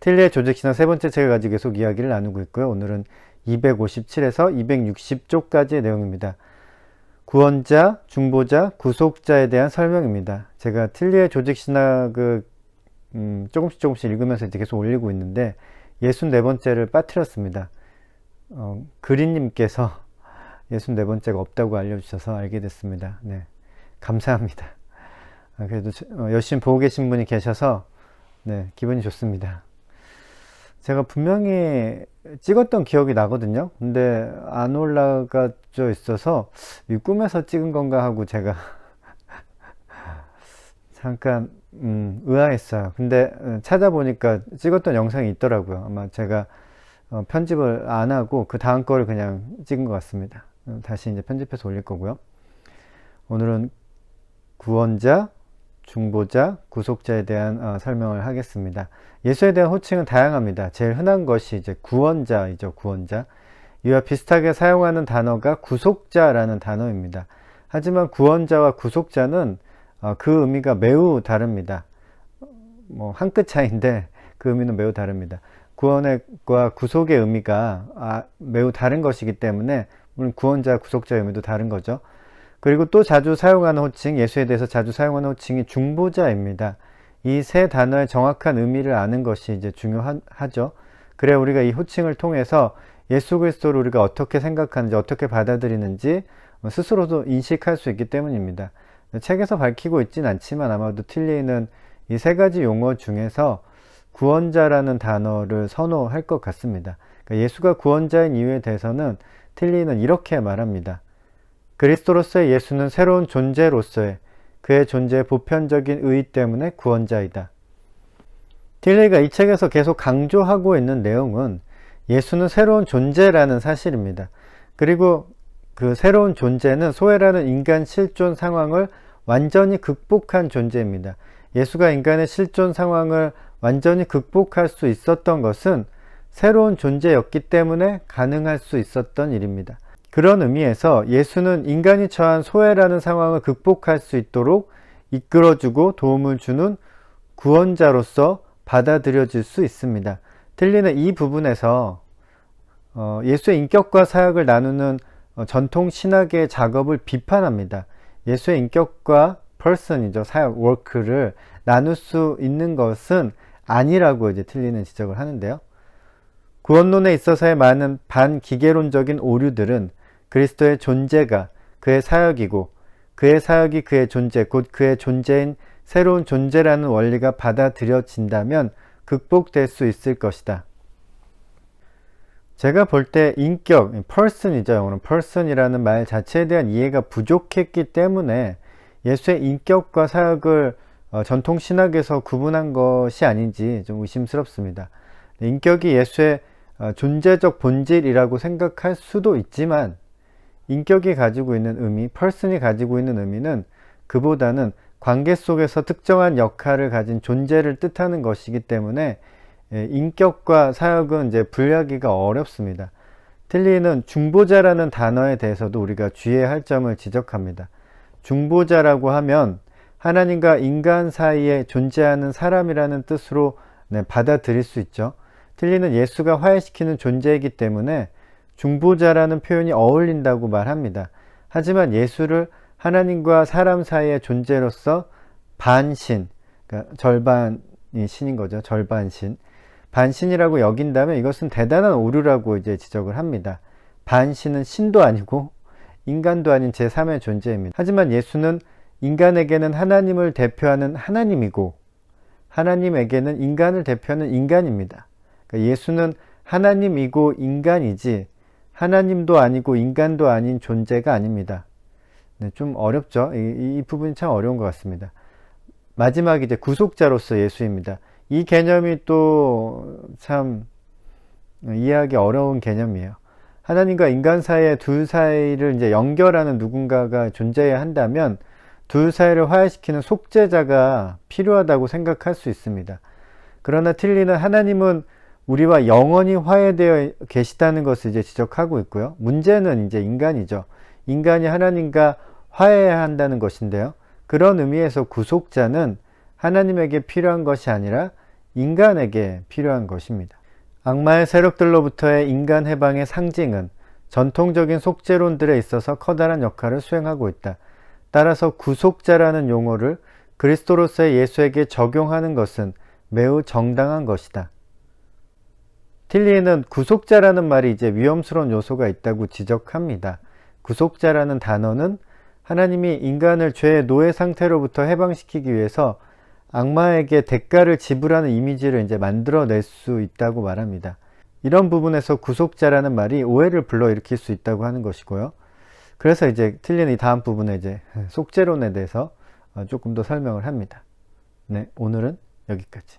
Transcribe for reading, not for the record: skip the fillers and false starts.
틸리의 조직신학 세 번째 책을 가지고 계속 이야기를 나누고 있고요. 오늘은 257에서 260쪽까지의 내용입니다. 구원자, 중보자, 구속자에 대한 설명입니다. 제가 틸리의 조직신학을 조금씩 읽으면서 이제 계속 올리고 있는데 64번째를 빠뜨렸습니다. 그린님께서 64번째가 없다고 알려주셔서 알게 됐습니다. 네, 감사합니다. 그래도 열심히 보고 계신 분이 계셔서 네, 기분이 좋습니다. 제가 분명히 찍었던 기억이 나거든요. 근데 안 올라가져 있어서 이 꿈에서 찍은 건가 하고 제가 잠깐 의아했어요. 근데 찾아보니까 찍었던 영상이 있더라고요. 아마 제가 편집을 안 하고 그 다음 거를 그냥 찍은 것 같습니다. 다시 이제 편집해서 올릴 거고요. 오늘은 구원자, 중보자, 구속자에 대한 설명을 하겠습니다. 예수에 대한 호칭은 다양합니다. 제일 흔한 것이 이제 구원자이죠. 구원자. 이와 비슷하게 사용하는 단어가 구속자라는 단어입니다. 하지만 구원자와 구속자는 그 의미가 매우 다릅니다. 한 끗 차이인데 그 의미는 매우 다릅니다. 구원과 구속의 의미가 매우 다른 것이기 때문에 물론 구원자, 구속자의 의미도 다른 거죠. 그리고 또 자주 사용하는 호칭, 예수에 대해서 자주 사용하는 호칭이 중보자입니다. 이 세 단어의 정확한 의미를 아는 것이 이제 중요하죠. 그래야 우리가 이 호칭을 통해서 예수 그리스도를 우리가 어떻게 생각하는지, 어떻게 받아들이는지 스스로도 인식할 수 있기 때문입니다. 책에서 밝히고 있진 않지만 아마도 틸리는 이 세 가지 용어 중에서 구원자라는 단어를 선호할 것 같습니다. 그러니까 예수가 구원자인 이유에 대해서는 틸리는 이렇게 말합니다. 그리스도로서의 예수는 새로운 존재로서의 그의 존재의 보편적인 의의 때문에 구원자이다. 틸리가 이 책에서 계속 강조하고 있는 내용은 예수는 새로운 존재라는 사실입니다. 그리고 그 새로운 존재는 소외라는 인간 실존 상황을 완전히 극복한 존재입니다. 예수가 인간의 실존 상황을 완전히 극복할 수 있었던 것은 새로운 존재였기 때문에 가능할 수 있었던 일입니다. 그런 의미에서 예수는 인간이 처한 소외라는 상황을 극복할 수 있도록 이끌어주고 도움을 주는 구원자로서 받아들여질 수 있습니다. 틸리는 이 부분에서 예수의 인격과 사역을 나누는 전통 신학의 작업을 비판합니다. 예수의 인격과 person이죠. 사역, work를 나눌 수 있는 것은 아니라고 이제 틸리는 지적을 하는데요. 구원론에 있어서의 많은 반기계론적인 오류들은 그리스도의 존재가 그의 사역이고 그의 사역이 그의 존재, 곧 그의 존재인 새로운 존재라는 원리가 받아들여진다면 극복될 수 있을 것이다. 제가 볼 때 인격, person이죠. 영어는 person이라는 말 자체에 대한 이해가 부족했기 때문에 예수의 인격과 사역을 전통 신학에서 구분한 것이 아닌지 좀 의심스럽습니다. 인격이 예수의 존재적 본질이라고 생각할 수도 있지만 인격이 가지고 있는 의미, person이 가지고 있는 의미는 그보다는 관계 속에서 특정한 역할을 가진 존재를 뜻하는 것이기 때문에 인격과 사역은 이제 분리하기가 어렵습니다. 틸리는 중보자라는 단어에 대해서도 우리가 주의해야 할 점을 지적합니다. 중보자라고 하면 하나님과 인간 사이에 존재하는 사람이라는 뜻으로 받아들일 수 있죠. 틸리는 예수가 화해시키는 존재이기 때문에 중보자라는 표현이 어울린다고 말합니다. 하지만 예수를 하나님과 사람 사이의 존재로서 반신, 그러니까 절반이 신인 거죠. 절반신. 반신이라고 여긴다면 이것은 대단한 오류라고 이제 지적을 합니다. 반신은 신도 아니고 인간도 아닌 제3의 존재입니다. 하지만 예수는 인간에게는 하나님을 대표하는 하나님이고 하나님에게는 인간을 대표하는 인간입니다. 그러니까 예수는 하나님이고 인간이지 하나님도 아니고 인간도 아닌 존재가 아닙니다. 네, 좀 어렵죠? 이 부분이 참 어려운 것 같습니다. 마지막 이제 구속자로서 예수입니다. 이 개념이 또 참 이해하기 어려운 개념이에요. 하나님과 인간 사이의 둘 사이를 이제 연결하는 누군가가 존재해야 한다면 둘 사이를 화해시키는 속죄자가 필요하다고 생각할 수 있습니다. 그러나 틸리는 하나님은 우리와 영원히 화해되어 계시다는 것을 이제 지적하고 있고요. 문제는 이제 인간이죠. 인간이 하나님과 화해해야 한다는 것인데요. 그런 의미에서 구속자는 하나님에게 필요한 것이 아니라 인간에게 필요한 것입니다. 악마의 세력들로부터의 인간 해방의 상징은 전통적인 속죄론들에 있어서 커다란 역할을 수행하고 있다. 따라서 구속자라는 용어를 그리스도로서의 예수에게 적용하는 것은 매우 정당한 것이다. 틸리에는 구속자라는 말이 이제 위험스러운 요소가 있다고 지적합니다. 구속자라는 단어는 하나님이 인간을 죄의 노예 상태로부터 해방시키기 위해서 악마에게 대가를 지불하는 이미지를 이제 만들어낼 수 있다고 말합니다. 이런 부분에서 구속자라는 말이 오해를 불러일으킬 수 있다고 하는 것이고요. 그래서 이제 틸리는 이 다음 부분에 이제 속죄론에 대해서 조금 더 설명을 합니다. 네, 오늘은 여기까지.